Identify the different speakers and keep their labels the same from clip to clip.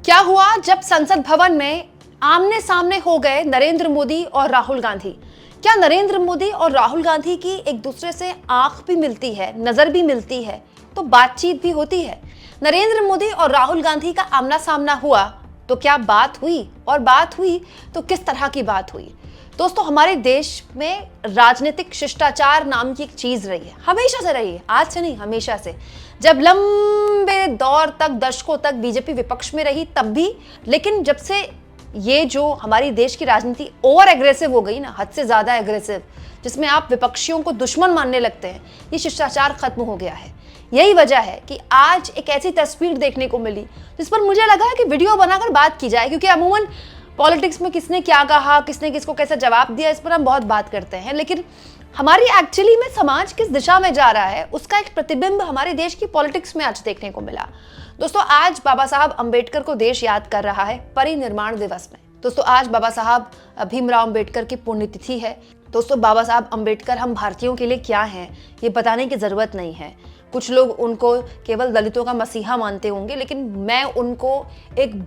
Speaker 1: क्या हुआ जब संसद भवन में आमने सामने हो गए नरेंद्र मोदी और राहुल गांधी। क्या नरेंद्र मोदी और राहुल गांधी की एक दूसरे से आंख भी मिलती है, नजर भी मिलती है, तो बातचीत भी होती है। नरेंद्र मोदी और राहुल गांधी का आमना सामना हुआ तो क्या बात हुई, और बात हुई तो किस तरह की बात हुई। दोस्तों, हमारे देश में राजनीतिक शिष्टाचार नाम की एक चीज रही है, हमेशा से रही है, आज से नहीं, हमेशा से। जब लंबे दौर तक, दशकों तक बीजेपी विपक्ष में रही तब भी, लेकिन जब से ये जो हमारी देश की राजनीति ओवर एग्रेसिव हो गई ना, हद से ज्यादा एग्रेसिव, जिसमें आप विपक्षियों को दुश्मन मानने लगते हैं, ये शिष्टाचार खत्म हो गया है। यही वजह है कि आज एक ऐसी तस्वीर देखने को मिली जिस पर मुझे लगा कि वीडियो बनाकर बात की जाए, क्योंकि अमूमन पॉलिटिक्स में किसने क्या कहा, किसने किसको कैसे जवाब दिया, इस पर हम बहुत बात करते हैं, लेकिन हमारी एक्चुअली में समाज किस दिशा में जा रहा है उसका एक प्रतिबिंब हमारे देश की पॉलिटिक्स में आज देखने को मिला। दोस्तों, आज बाबा साहब अंबेडकर को देश याद कर रहा है परिनिर्माण दिवस में। दोस्तों, आज बाबा साहब भीमराव अंबेडकर की पुण्यतिथि है। दोस्तों, बाबा साहब अंबेडकर हम भारतीयों के लिए क्या हैं ये बताने की जरूरत नहीं है। कुछ लोग उनको केवल दलितों का मसीहा मानते होंगे, लेकिन मैं उनको एक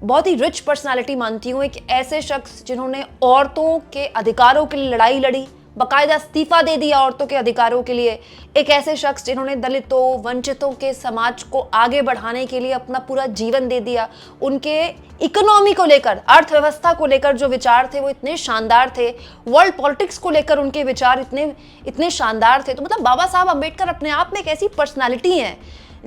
Speaker 1: बहुत ही रिच पर्सनालिटी मानती हूँ। एक ऐसे शख्स जिन्होंने औरतों के अधिकारों के लिए लड़ाई लड़ी, बाकायदा इस्तीफा दे दिया औरतों के अधिकारों के लिए। एक ऐसे शख्स जिन्होंने दलितों, वंचितों के समाज को आगे बढ़ाने के लिए अपना पूरा जीवन दे दिया। उनके इकोनॉमी को लेकर, अर्थव्यवस्था को लेकर जो विचार थे वो इतने शानदार थे। वर्ल्ड पॉलिटिक्स को लेकर उनके विचार इतने शानदार थे। तो बाबा साहब अंबेडकर अपने आप में एक ऐसी पर्सनालिटी हैं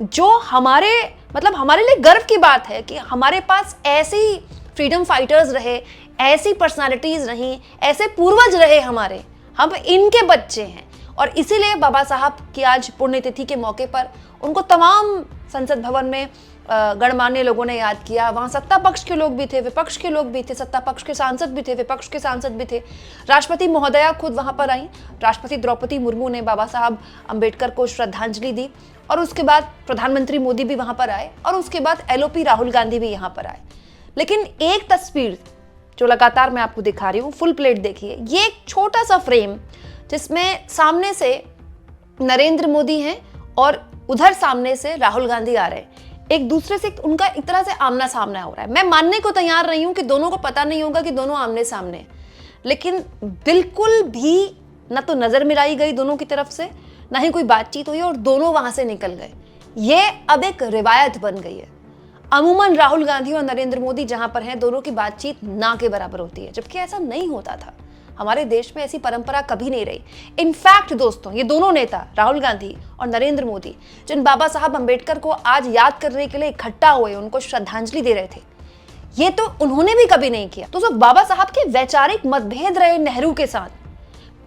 Speaker 1: जो हमारे लिए गर्व की बात है कि हमारे पास ऐसी फ्रीडम फाइटर्स रहे, ऐसी पर्सनालिटीज रहीं, ऐसे पूर्वज रहे हमारे, हम इनके बच्चे हैं। और इसीलिए बाबा साहब की आज पुण्यतिथि के मौके पर उनको तमाम संसद भवन में गणमान्य लोगों ने याद किया। वहाँ सत्ता पक्ष के लोग भी थे, विपक्ष के लोग भी थे, सत्ता पक्ष के सांसद भी थे, विपक्ष के सांसद भी थे। राष्ट्रपति महोदया खुद वहाँ पर आई। राष्ट्रपति द्रौपदी मुर्मू ने बाबा साहब अंबेडकर को श्रद्धांजलि दी, और उसके बाद प्रधानमंत्री मोदी भी वहाँ पर आए, और उसके बाद एलओपी राहुल गांधी भी यहाँ पर आए। लेकिन एक तस्वीर जो लगातार मैं आपको दिखा रही हूँ, फुल प्लेट देखिए, ये एक छोटा सा फ्रेम जिसमें सामने से नरेंद्र मोदी हैं और उधर सामने से राहुल गांधी आ रहे हैं। एक दूसरे से उनका एक तरह से आमना सामना हो रहा है। मैं मानने को तैयार नहीं हूं कि दोनों को पता नहीं होगा कि दोनों आमने सामने हैं, लेकिन बिल्कुल भी ना तो नजर मिलाई गई दोनों की तरफ से, ना ही कोई बातचीत हुई, और दोनों वहां से निकल गए। ये अब एक रिवायत बन गई है। अमूमन राहुल गांधी और नरेंद्र मोदी जहां पर हैं, दोनों की बातचीत ना के बराबर होती है, जबकि ऐसा नहीं होता था। हमारे देश में ऐसी परंपरा कभी नहीं रही। इनफैक्ट दोस्तों, ये दोनों नेता राहुल गांधी और नरेंद्र मोदी, जिन बाबा साहब अंबेडकर को आज याद करने के लिए इकट्ठा हुए, उनको श्रद्धांजलि दे रहे थे, ये तो उन्होंने भी कभी नहीं किया। तो बाबा साहब के वैचारिक मतभेद रहे नेहरू के साथ,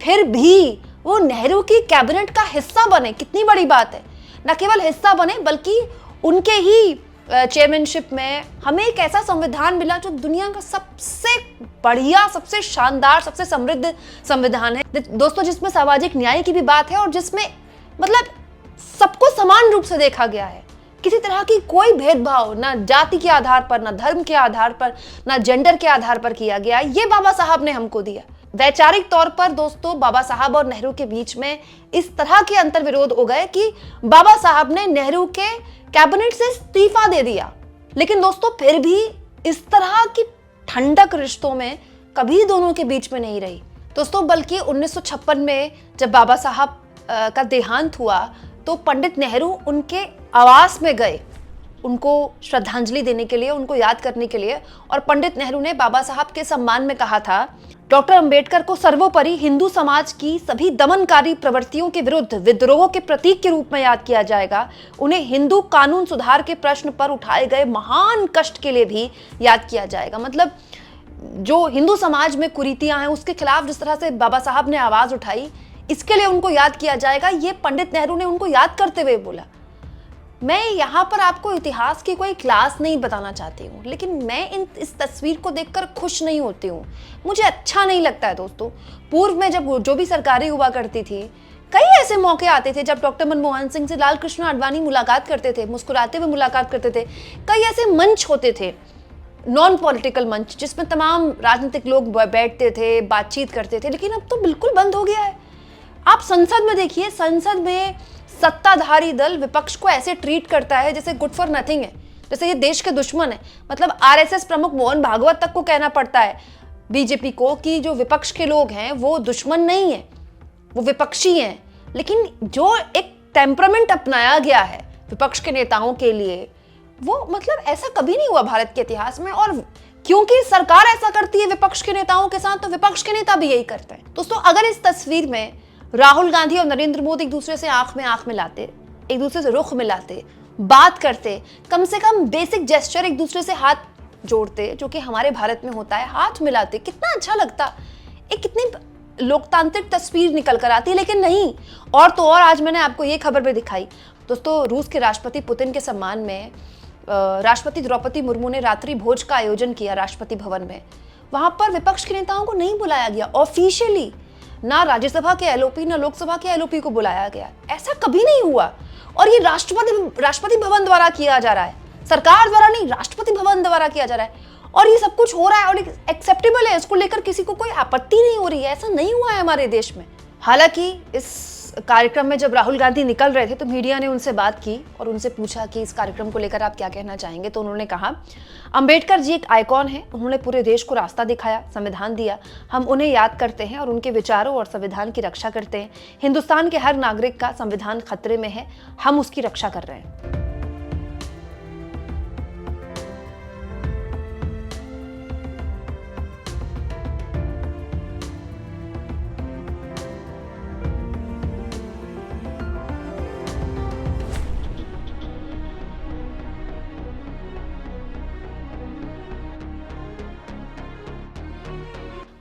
Speaker 1: फिर भी वो नेहरू की कैबिनेट का हिस्सा बने, कितनी बड़ी बात है। न केवल हिस्सा बने, बल्कि उनके ही चेयरमैनशिप में हमें एक ऐसा संविधान मिला जो दुनिया का सबसे बढ़िया, सबसे शानदार, सबसे समृद्ध संविधान है दोस्तों, जिसमें सामाजिक न्याय की भी बात है, और जिसमें सबको समान रूप से देखा गया है। किसी तरह की कोई भेदभाव ना जाति के आधार पर, ना धर्म के आधार पर, ना जेंडर के आधार पर किया गया। ये बाबा साहब ने हमको दिया। वैचारिक तौर पर दोस्तों, बाबा साहब और नेहरू के बीच में इस तरह के अंतर्विरोध हो गए कि बाबा साहब ने नेहरू के कैबिनेट से इस्तीफा दे दिया। लेकिन दोस्तों, फिर भी इस तरह की ठंडक रिश्तों में कभी दोनों के बीच में नहीं रही दोस्तों। बल्कि 1956 में जब बाबा साहब का देहांत हुआ तो पंडित नेहरू उनके आवास में गए, उनको श्रद्धांजलि देने के लिए, उनको याद करने के लिए। और पंडित नेहरू ने बाबा साहब के सम्मान में कहा था, डॉक्टर अंबेडकर को सर्वोपरि हिंदू समाज की सभी दमनकारी प्रवृत्तियों के विरुद्ध विद्रोह के प्रतीक के रूप में याद किया जाएगा। उन्हें हिंदू कानून सुधार के प्रश्न पर उठाए गए महान कष्ट के लिए भी याद किया जाएगा। मतलब जो हिंदू समाज में कुरीतियां हैं उसके खिलाफ जिस तरह से बाबा साहब ने आवाज उठाई, इसके लिए उनको याद किया जाएगा। ये पंडित नेहरू ने उनको याद करते हुए बोला। मैं यहाँ पर आपको इतिहास की कोई क्लास नहीं बताना चाहती हूँ, लेकिन मैं इस तस्वीर को देखकर खुश नहीं होती हूँ। मुझे अच्छा नहीं लगता है दोस्तों। पूर्व में जब जो भी सरकारें हुआ करती थी, कई ऐसे मौके आते थे जब डॉक्टर मनमोहन सिंह से लाल कृष्ण आडवाणी मुलाकात करते थे, मुस्कुराते हुए मुलाकात करते थे। कई ऐसे मंच होते थे, नॉन पॉलिटिकल मंच, जिसमें तमाम राजनीतिक लोग बैठते थे, बातचीत करते थे। लेकिन अब तो बिल्कुल बंद हो गया है। आप संसद में देखिए, संसद में सत्ताधारी दल विपक्ष को ऐसे ट्रीट करता है जैसे गुड फॉर नथिंग है, जैसे ये देश के दुश्मन है, मतलब आरएसएस प्रमुख मोहन भागवत तक को कहना पड़ता है बीजेपी को कि जो विपक्ष के लोग हैं वो दुश्मन नहीं है, वो विपक्षी हैं। लेकिन जो एक टेम्परामेंट अपनाया गया है विपक्ष के नेताओं के लिए, वो मतलब ऐसा कभी नहीं हुआ भारत के इतिहास में। और क्योंकि सरकार ऐसा करती है विपक्ष के नेताओं के साथ, तो विपक्ष के नेता भी यही करते हैं। दोस्तों, अगर इस तस्वीर में राहुल गांधी और नरेंद्र मोदी एक दूसरे से आंख में आंख मिलाते, एक दूसरे से रुख मिलाते, बात करते, कम से कम बेसिक जेस्चर एक दूसरे से हाथ जोड़ते, जो कि हमारे भारत में होता है, हाथ मिलाते, कितना अच्छा लगता। एक कितनी लोकतांत्रिक तस्वीर निकल कर आती, लेकिन नहीं। और तो और आज मैंने आपको ये खबर भी दिखाई दोस्तों, रूस के राष्ट्रपति पुतिन के सम्मान में राष्ट्रपति द्रौपदी मुर्मू ने रात्रि भोज का आयोजन किया राष्ट्रपति भवन में। वहां पर विपक्ष के नेताओं को नहीं बुलाया गया ऑफिशियली, ना राज्यसभा के एलओपी ना लोकसभा के एलओपी को बुलाया गया। ऐसा कभी नहीं हुआ। और ये राष्ट्रपति भवन द्वारा किया जा रहा है, सरकार द्वारा नहीं, राष्ट्रपति भवन द्वारा किया जा रहा है। और ये सब कुछ हो रहा है और एक्सेप्टेबल है, इसको लेकर किसी को कोई आपत्ति नहीं हो रही है। ऐसा नहीं हुआ है हमारे देश में। हालांकि इस कार्यक्रम में जब राहुल गांधी निकल रहे थे तो मीडिया ने उनसे बात की और उनसे पूछा कि इस कार्यक्रम को लेकर आप क्या कहना चाहेंगे। तो उन्होंने कहा, अंबेडकर जी एक आइकॉन है, उन्होंने पूरे देश को रास्ता दिखाया, संविधान दिया, हम उन्हें याद करते हैं और उनके विचारों और संविधान की रक्षा करते हैं। हिंदुस्तान के हर नागरिक का संविधान खतरे में है, हम उसकी रक्षा कर रहे हैं।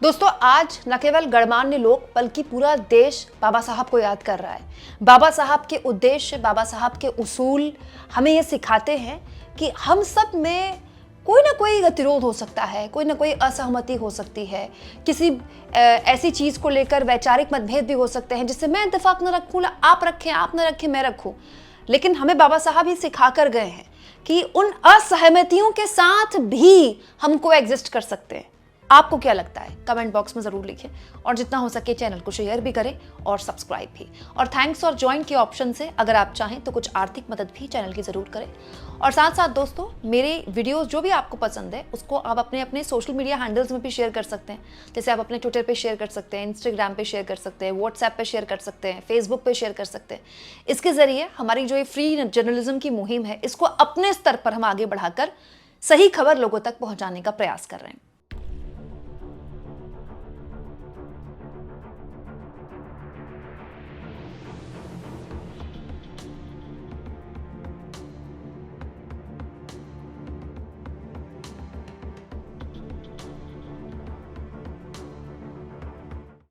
Speaker 1: दोस्तों, आज न केवल गणमान्य लोग बल्कि पूरा देश बाबा साहब को याद कर रहा है। बाबा साहब के उद्देश्य, बाबा साहब के उसूल हमें ये सिखाते हैं कि हम सब में कोई ना कोई गतिरोध हो सकता है, कोई ना कोई असहमति हो सकती है, किसी ऐसी चीज़ को लेकर वैचारिक मतभेद भी हो सकते हैं जिससे मैं इत्तेफाक न रखूँ, आप रखें, आप न रखें, मैं रखूँ। लेकिन हमें बाबा साहब ही सिखा कर गए हैं कि उन असहमतियों के साथ भी हम को एग्जिस्ट कर सकते हैं। आपको क्या लगता है? कमेंट बॉक्स में ज़रूर लिखें और जितना हो सके चैनल को शेयर भी करें और सब्सक्राइब भी। और थैंक्स और ज्वाइन के ऑप्शन से अगर आप चाहें तो कुछ आर्थिक मदद भी चैनल की ज़रूर करें। और साथ साथ दोस्तों, मेरे वीडियोस जो भी आपको पसंद है उसको आप अपने अपने सोशल मीडिया हैंडल्स में भी शेयर कर सकते हैं। जैसे आप अपने ट्विटर पे शेयर कर सकते हैं, इंस्टाग्राम पे शेयर कर सकते हैं, व्हाट्सएप पे शेयर कर सकते हैं, फेसबुक पे शेयर कर सकते हैं। इसके ज़रिए हमारी जो ये फ्री जर्नलिज्म की मुहिम है, इसको अपने स्तर पर हम आगे बढ़ाकर सही खबर लोगों तक पहुँचाने का प्रयास कर रहे हैं।